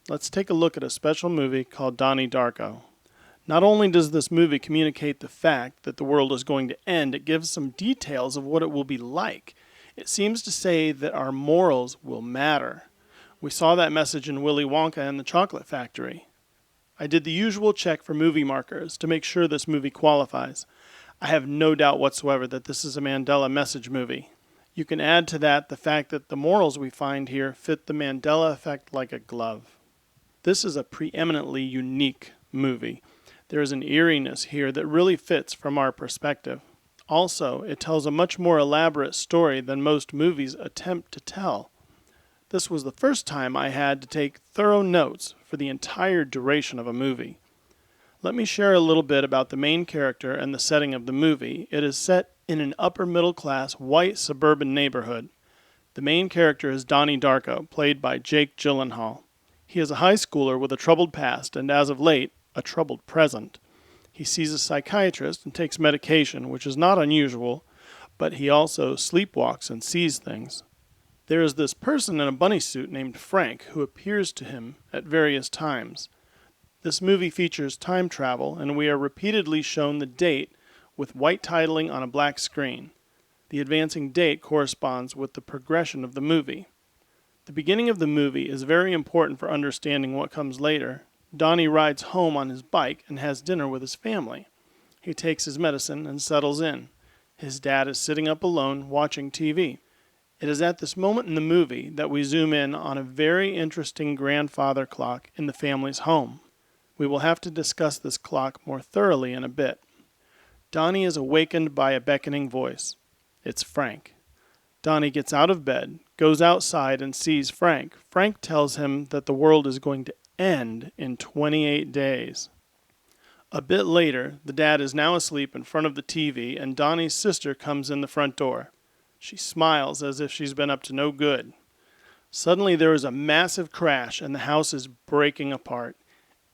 let's take a look at a special movie called Donnie Darko. Not only does this movie communicate the fact that the world is going to end, it gives some details of what it will be like. It seems to say that our morals will matter. We saw that message in Willy Wonka and the Chocolate Factory. I did the usual check for movie markers to make sure this movie qualifies. I have no doubt whatsoever that this is a Mandela message movie. You can add to that the fact that the morals we find here fit the Mandela effect like a glove. This is a preeminently unique movie. There is an eeriness here that really fits from our perspective. Also, it tells a much more elaborate story than most movies attempt to tell. This was the first time I had to take thorough notes for the entire duration of a movie. Let me share a little bit about the main character and the setting of the movie. It is set in an upper middle class white suburban neighborhood. The main character is Donnie Darko, played by Jake Gyllenhaal. He is a high schooler with a troubled past and, as of late, a troubled present. He sees a psychiatrist and takes medication, which is not unusual, but he also sleepwalks and sees things. There is this person in a bunny suit named Frank who appears to him at various times. This movie features time travel, and we are repeatedly shown the date with white titling on a black screen. The advancing date corresponds with the progression of the movie. The beginning of the movie is very important for understanding what comes later. Donnie rides home on his bike and has dinner with his family. He takes his medicine and settles in. His dad is sitting up alone watching TV. It is at this moment in the movie that we zoom in on a very interesting grandfather clock in the family's home. We will have to discuss this clock more thoroughly in a bit. Donnie is awakened by a beckoning voice. It's Frank. Donnie gets out of bed, goes outside and sees Frank. Frank tells him that the world is going to end in 28 days. A bit later, the dad is now asleep in front of the TV and Donnie's sister comes in the front door. She smiles as if she's been up to no good. Suddenly there is a massive crash and the house is breaking apart.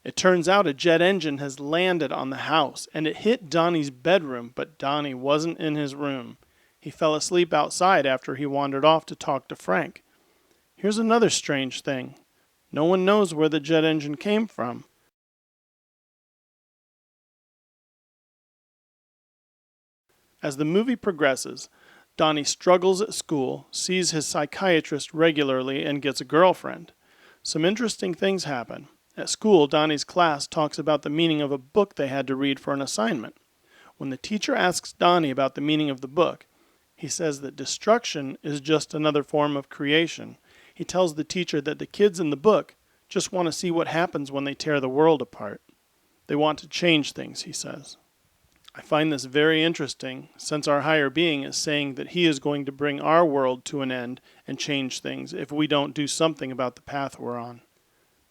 It turns out a jet engine has landed on the house and it hit Donnie's bedroom, but Donnie wasn't in his room. He fell asleep outside after he wandered off to talk to Frank. Here's another strange thing. No one knows where the jet engine came from. As the movie progresses, Donnie struggles at school, sees his psychiatrist regularly, and gets a girlfriend. Some interesting things happen. At school, Donnie's class talks about the meaning of a book they had to read for an assignment. When the teacher asks Donnie about the meaning of the book, he says that destruction is just another form of creation. He tells the teacher that the kids in the book just want to see what happens when they tear the world apart. They want to change things, he says. I find this very interesting, since our higher being is saying that he is going to bring our world to an end and change things if we don't do something about the path we're on.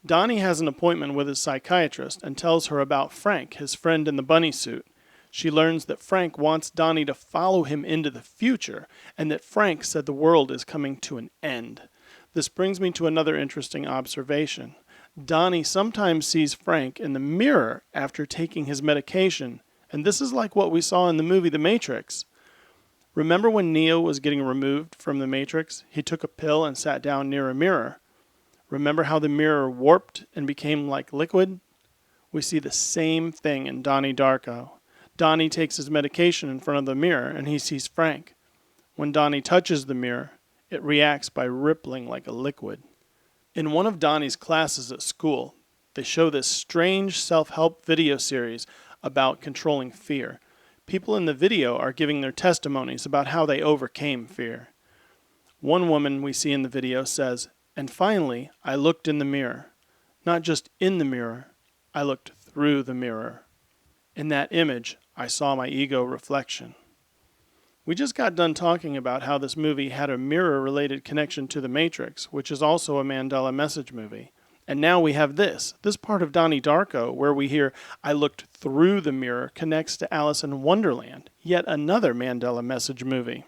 Donnie has an appointment with his psychiatrist and tells her about Frank, his friend in the bunny suit. She learns that Frank wants Donnie to follow him into the future, and that Frank said the world is coming to an end. This brings me to another interesting observation. Donnie sometimes sees Frank in the mirror after taking his medication, and this is like what we saw in the movie The Matrix. Remember when Neo was getting removed from the Matrix? He took a pill and sat down near a mirror. Remember how the mirror warped and became like liquid? We see the same thing in Donnie Darko. Donnie takes his medication in front of the mirror and he sees Frank. When Donnie touches the mirror, it reacts by rippling like a liquid. In one of Donnie's classes at school, they show this strange self-help video series about controlling fear. People in the video are giving their testimonies about how they overcame fear. One woman we see in the video says, "And finally, I looked in the mirror. Not just in the mirror, I looked through the mirror. In that image, I saw my ego reflection." We just got done talking about how this movie had a mirror-related connection to The Matrix, which is also a Mandela message movie. And now we have this. This part of Donnie Darko, where we hear, "I looked through the mirror," connects to Alice in Wonderland, yet another Mandela message movie.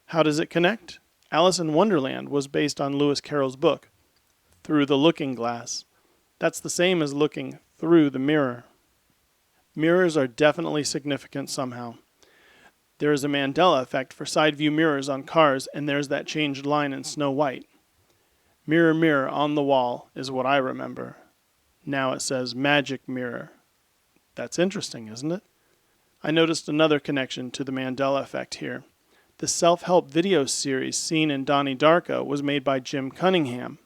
How does it connect? Alice in Wonderland was based on Lewis Carroll's book, Through the Looking Glass. That's the same as looking through the mirror. Mirrors are definitely significant somehow. There is a Mandela effect for side view mirrors on cars, and there's that changed line in Snow White. Mirror, mirror on the wall is what I remember. Now it says magic mirror. That's interesting, isn't it? I noticed another connection to the Mandela effect here. The self-help video series seen in Donnie Darko was made by Jim Cunningham.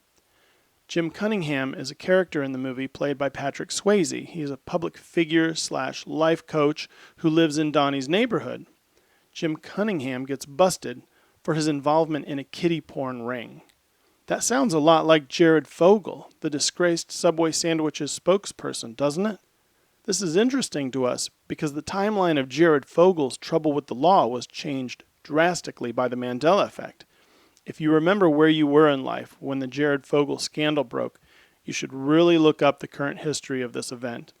Jim Cunningham is a character in the movie played by Patrick Swayze. He is a public figure / life coach who lives in Donnie's neighborhood. Jim Cunningham gets busted for his involvement in a kiddie porn ring. That sounds a lot like Jared Fogle, the disgraced Subway Sandwiches spokesperson, doesn't it? This is interesting to us because the timeline of Jared Fogle's trouble with the law was changed drastically by the Mandela effect. If you remember where you were in life when the Jared Fogle scandal broke, you should really look up the current history of this event.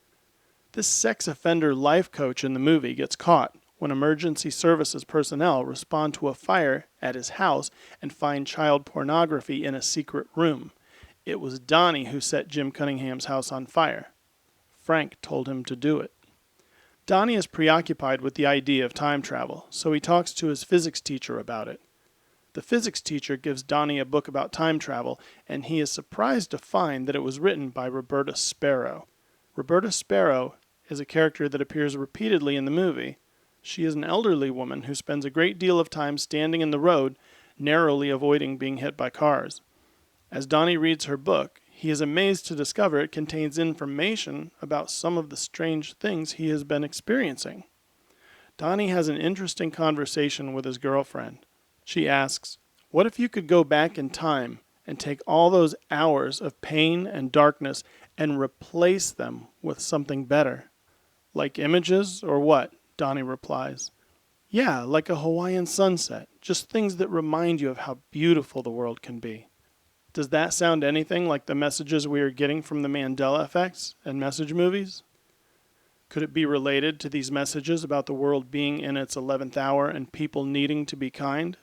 This sex offender life coach in the movie gets caught when emergency services personnel respond to a fire at his house and find child pornography in a secret room. It was Donnie who set Jim Cunningham's house on fire. Frank told him to do it. Donnie is preoccupied with the idea of time travel, so he talks to his physics teacher about it. The physics teacher gives Donnie a book about time travel, and he is surprised to find that it was written by Roberta Sparrow. Roberta Sparrow is a character that appears repeatedly in the movie. She is an elderly woman who spends a great deal of time standing in the road, narrowly avoiding being hit by cars. As Donnie reads her book, he is amazed to discover it contains information about some of the strange things he has been experiencing. Donnie has an interesting conversation with his girlfriend. She asks, "What if you could go back in time and take all those hours of pain and darkness and replace them with something better?" "Like images or what?" Donnie replies. "Yeah, like a Hawaiian sunset, just things that remind you of how beautiful the world can be." Does that sound anything like the messages we are getting from the Mandela effects and message movies? Could it be related to these messages about the world being in its 11th hour and people needing to be kind?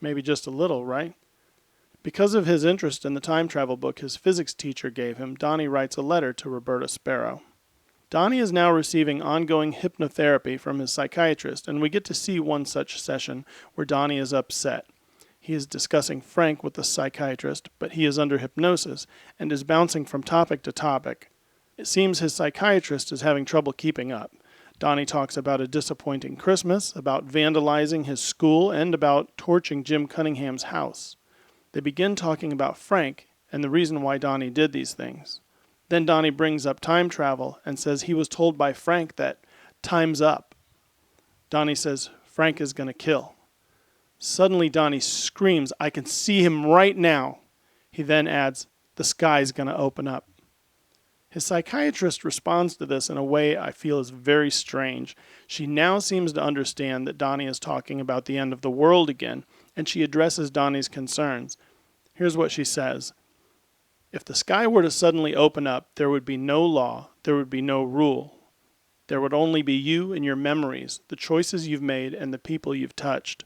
Maybe just a little, right? Because of his interest in the time travel book his physics teacher gave him, Donnie writes a letter to Roberta Sparrow. Donnie is now receiving ongoing hypnotherapy from his psychiatrist, and we get to see one such session where Donnie is upset. He is discussing Frank with the psychiatrist, but he is under hypnosis and is bouncing from topic to topic. It seems his psychiatrist is having trouble keeping up. Donnie talks about a disappointing Christmas, about vandalizing his school, and about torching Jim Cunningham's house. They begin talking about Frank and the reason why Donnie did these things. Then Donnie brings up time travel and says he was told by Frank that time's up. Donnie says Frank is going to kill. Suddenly Donnie screams, "I can see him right now." He then adds, "The sky's going to open up." His psychiatrist responds to this in a way I feel is very strange. She now seems to understand that Donnie is talking about the end of the world again, and she addresses Donnie's concerns. Here's what she says. "If the sky were to suddenly open up, there would be no law, there would be no rule. There would only be you and your memories, the choices you've made, and the people you've touched.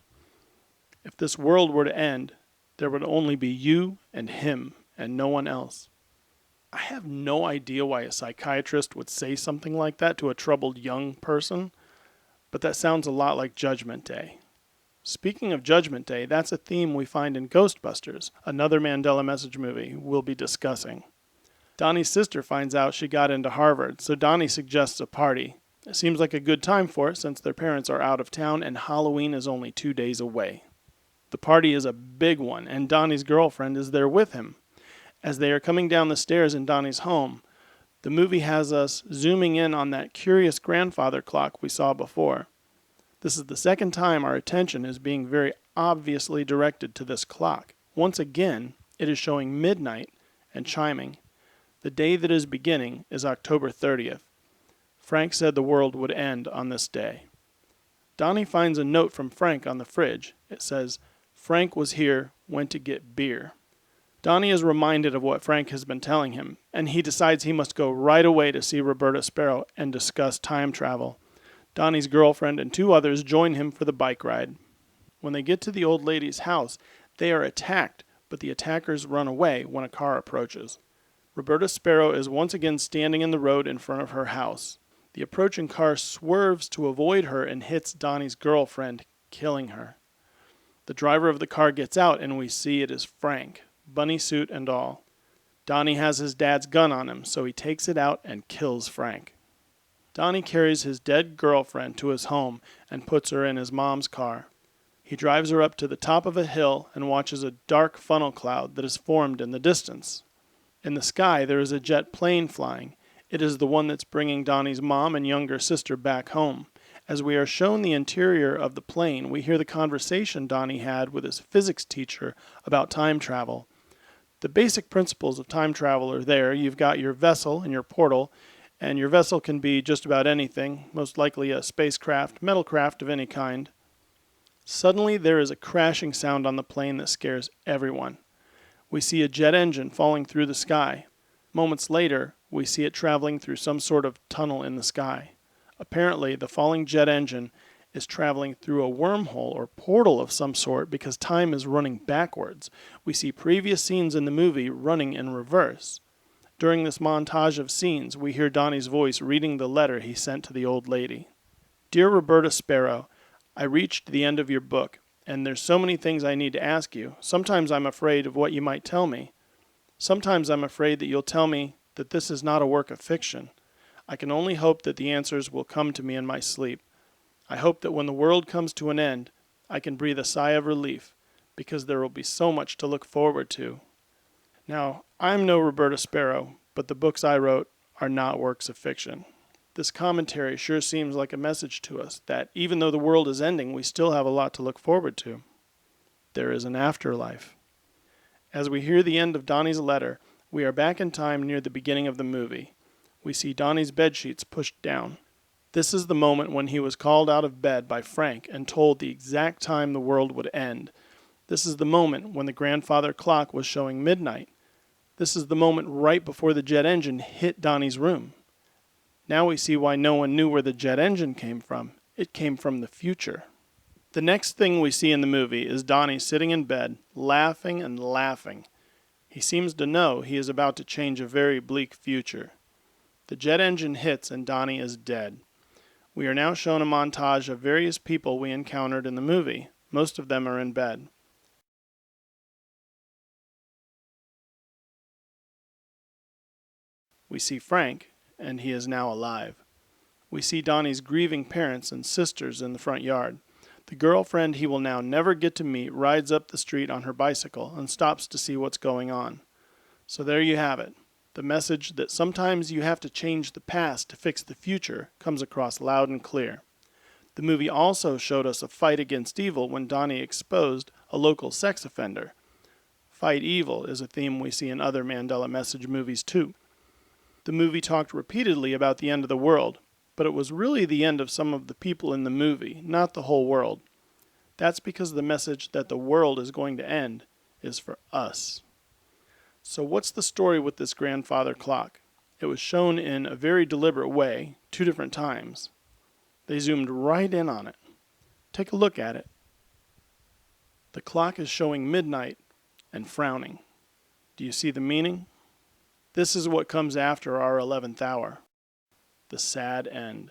If this world were to end, there would only be you and him and no one else." I have no idea why a psychiatrist would say something like that to a troubled young person, but that sounds a lot like Judgment Day. Speaking of Judgment Day, that's a theme we find in Ghostbusters, another Mandela message movie we'll be discussing. Donnie's sister finds out she got into Harvard, so Donnie suggests a party. It seems like a good time for it since their parents are out of town and Halloween is only 2 days away. The party is a big one, and Donnie's girlfriend is there with him. As they are coming down the stairs in Donnie's home, the movie has us zooming in on that curious grandfather clock we saw before. This is the second time our attention is being very obviously directed to this clock. Once again, it is showing midnight and chiming. The day that is beginning is October 30th. Frank said the world would end on this day. Donnie finds a note from Frank on the fridge. It says, "Frank was here, went to get beer." Donnie is reminded of what Frank has been telling him, and he decides he must go right away to see Roberta Sparrow and discuss time travel. Donnie's girlfriend and 2 others join him for the bike ride. When they get to the old lady's house, they are attacked, but the attackers run away when a car approaches. Roberta Sparrow is once again standing in the road in front of her house. The approaching car swerves to avoid her and hits Donnie's girlfriend, killing her. The driver of the car gets out and we see it is Frank. bunny suit and all. Donnie has his dad's gun on him, so he takes it out and kills Frank. Donnie carries his dead girlfriend to his home and puts her in his mom's car. He drives her up to the top of a hill and watches a dark funnel cloud that is formed in the distance. In the sky there is a jet plane flying. It is the one that's bringing Donnie's mom and younger sister back home. As we are shown the interior of the plane, we hear the conversation Donnie had with his physics teacher about time travel. The basic principles of time travel are there. You've got your vessel and your portal, and your vessel can be just about anything, most likely a spacecraft, metal craft of any kind. Suddenly there is a crashing sound on the plane that scares everyone. We see a jet engine falling through the sky. Moments later, we see it traveling through some sort of tunnel in the sky. Apparently, the falling jet engine is traveling through a wormhole or portal of some sort because time is running backwards. We see previous scenes in the movie running in reverse. During this montage of scenes, we hear Donnie's voice reading the letter he sent to the old lady. Dear Roberta Sparrow, I reached the end of your book, and there's so many things I need to ask you. Sometimes I'm afraid of what you might tell me. Sometimes I'm afraid that you'll tell me that this is not a work of fiction. I can only hope that the answers will come to me in my sleep. I hope that when the world comes to an end, I can breathe a sigh of relief, because there will be so much to look forward to. Now, I'm no Roberta Sparrow, but the books I wrote are not works of fiction. This commentary sure seems like a message to us that even though the world is ending, we still have a lot to look forward to. There is an afterlife. As we hear the end of Donnie's letter, we are back in time near the beginning of the movie. We see Donnie's bedsheets pushed down. This is the moment when he was called out of bed by Frank and told the exact time the world would end. This is the moment when the grandfather clock was showing midnight. This is the moment right before the jet engine hit Donnie's room. Now we see why no one knew where the jet engine came from. It came from the future. The next thing we see in the movie is Donnie sitting in bed, laughing and laughing. He seems to know he is about to change a very bleak future. The jet engine hits and Donnie is dead. We are now shown a montage of various people we encountered in the movie. Most of them are in bed. We see Frank, and he is now alive. We see Donnie's grieving parents and sisters in the front yard. The girlfriend he will now never get to meet rides up the street on her bicycle and stops to see what's going on. So there you have it. The message that sometimes you have to change the past to fix the future comes across loud and clear. The movie also showed us a fight against evil when Donnie exposed a local sex offender. Fight evil is a theme we see in other Mandela message movies too. The movie talked repeatedly about the end of the world, but it was really the end of some of the people in the movie, not the whole world. That's because the message that the world is going to end is for us. So what's the story with this grandfather clock? It was shown in a very deliberate way, 2 different times. They zoomed right in on it. Take a look at it. The clock is showing midnight and frowning. Do you see the meaning? This is what comes after our 11th hour, the sad end.